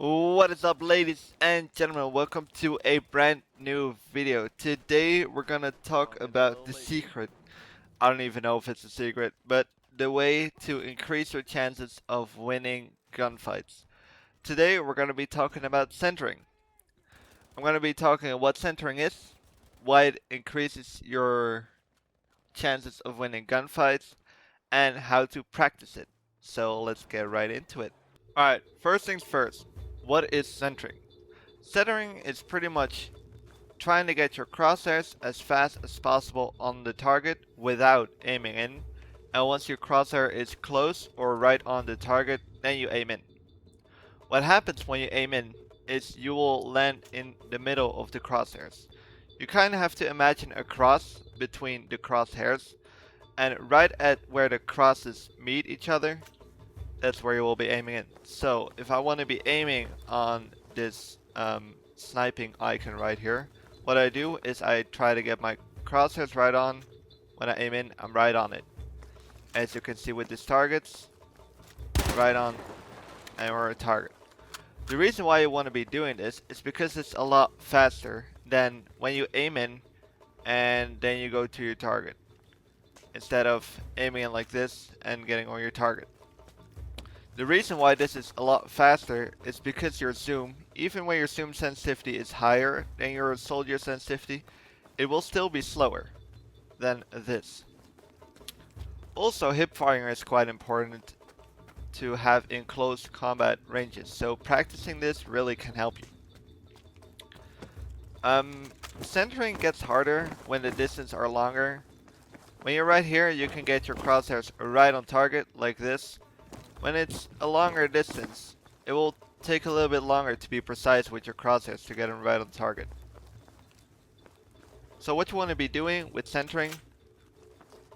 What is up, ladies and gentlemen? Welcome to a brand new video. Today we're gonna talk about the secret. I don't even know if it's a secret, but the way to increase your chances of winning gunfights. Today we're gonna be talking about centering. I'm gonna be talking about what centering is, why it increases your chances of winning gunfights, and how to practice it. So let's get right into it. Alright, first things first. What is centering? Centering is pretty much trying to get your crosshairs as fast as possible on the target without aiming in, and once your crosshair is close or right on the target, then you aim in. What happens when you aim in is you will land in the middle of the crosshairs. You kind of have to imagine a cross between the crosshairs, and right at where the crosses meet each other, that's where you will be aiming in. So if I want to be aiming on this sniping icon right here, what I do is I try to get my crosshairs right on. When I aim in, I'm right on it. As you can see with these targets, right on, and we're a target. The reason why you want to be doing this is because it's a lot faster than when you aim in and then you go to your target, instead of aiming in like this and getting on your target. The reason why this is a lot faster is because your zoom, even when your zoom sensitivity is higher than your soldier sensitivity, it will still be slower than this. Also, hip firing is quite important to have in close combat ranges, so practicing this really can help you. Centering gets harder when the distance are longer. When you're right here, you can get your crosshairs right on target like this. When it's a longer distance, it will take a little bit longer to be precise with your crosshairs to get them right on target. So what you want to be doing with centering,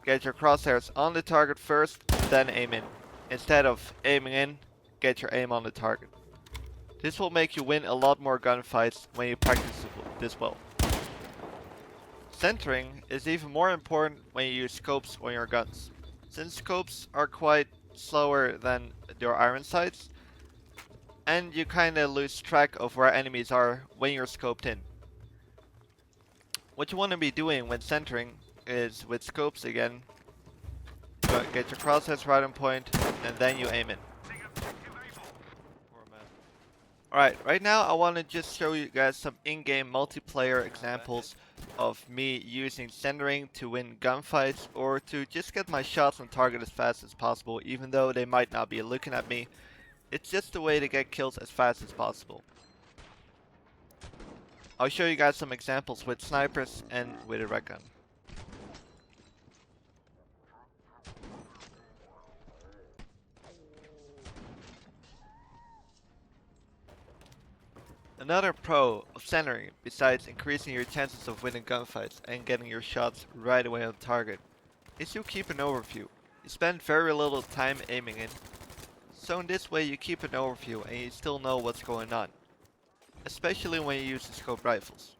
get your crosshairs on the target first, then aim in. Instead of aiming in, get your aim on the target. This will make you win a lot more gunfights when you practice this well. Centering is even more important when you use scopes on your guns. Since scopes are quite slower than your iron sights, and you kinda lose track of where enemies are when you're scoped in. What you want to be doing when centering is, with scopes again, get your crosshairs right on point, and then you aim in. Alright, right now I want to just show you guys some in-game multiplayer examples of me using centering to win gunfights, or to just get my shots on target as fast as possible, even though they might not be looking at me. It's just a way to get kills as fast as possible. I'll show you guys some examples with snipers and with a red gun. Another pro of centering, besides increasing your chances of winning gunfights and getting your shots right away on target, is you keep an overview. You spend very little time aiming in, so in this way you keep an overview and you still know what's going on, especially when you use the scope rifles.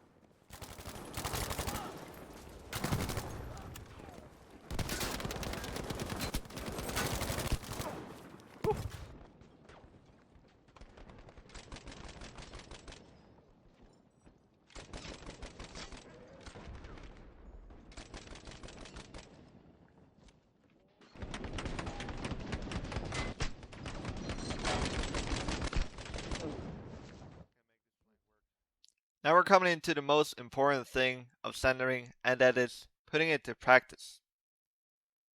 Now we're coming into the most important thing of centering, and that is putting it to practice.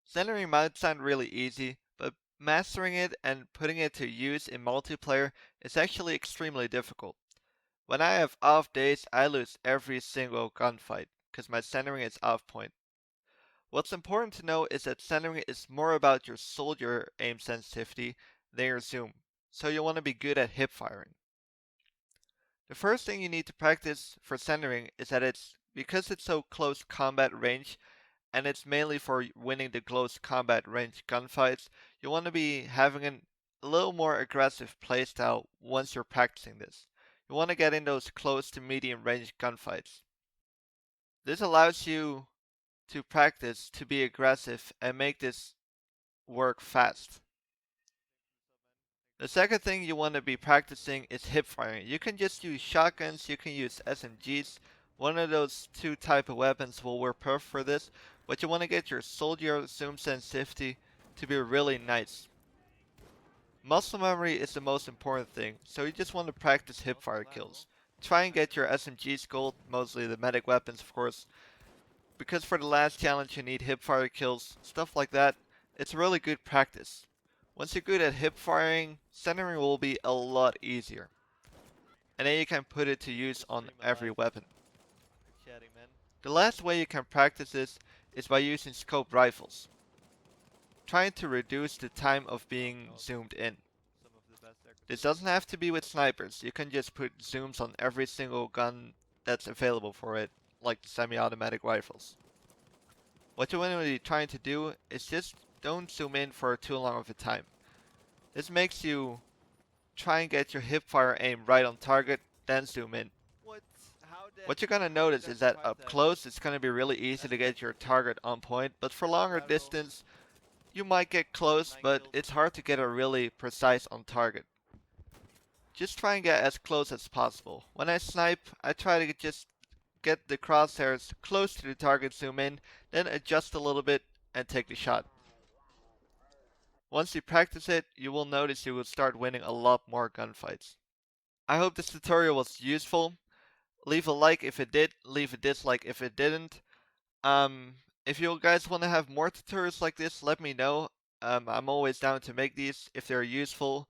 Centering might sound really easy, but mastering it and putting it to use in multiplayer is actually extremely difficult. When I have off days, I lose every single gunfight, because my centering is off point. What's important to know is that centering is more about your soldier aim sensitivity than your zoom, so you want to be good at hip firing. The first thing you need to practice for centering is that because it's so close combat range, and it's mainly for winning the close combat range gunfights, you want to be having a little more aggressive playstyle once you're practicing this. You want to get in those close to medium range gunfights. This allows you to practice to be aggressive and make this work fast. The second thing you want to be practicing is hip firing. You can just use shotguns, you can use SMGs. One of those two type of weapons will work perfect for this, but you want to get your soldier zoom sensitivity to be really nice. Muscle memory is the most important thing, so you just want to practice hipfire kills. Try and get your SMGs gold, mostly the medic weapons of course, because for the last challenge you need hipfire kills, stuff like that. It's really good practice. Once you're good at hip firing, centering will be a lot easier. And then you can put it to use on every weapon. The last way you can practice this is by using scoped rifles, trying to reduce the time of being zoomed in. This doesn't have to be with snipers, you can just put zooms on every single gun that's available for it, like the semi-automatic rifles. What you want to be trying to do is just don't zoom in for too long of a time. This makes you try and get your hipfire aim right on target, then zoom in. What you're gonna notice is that up close it's gonna be really easy to get your target on point, but for longer distance you might get close, but it's hard to get a really precise on target. Just try and get as close as possible. When I snipe, I try to just get the crosshairs close to the target, zoom in, then adjust a little bit and take the shot. Once you practice it, you will notice you will start winning a lot more gunfights. I hope this tutorial was useful. Leave a like if it did, leave a dislike if it didn't. If you guys want to have more tutorials like this, let me know. I'm always down to make these if they're useful.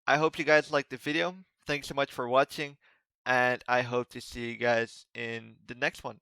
I hope you guys liked the video. Thanks so much for watching, and I hope to see you guys in the next one.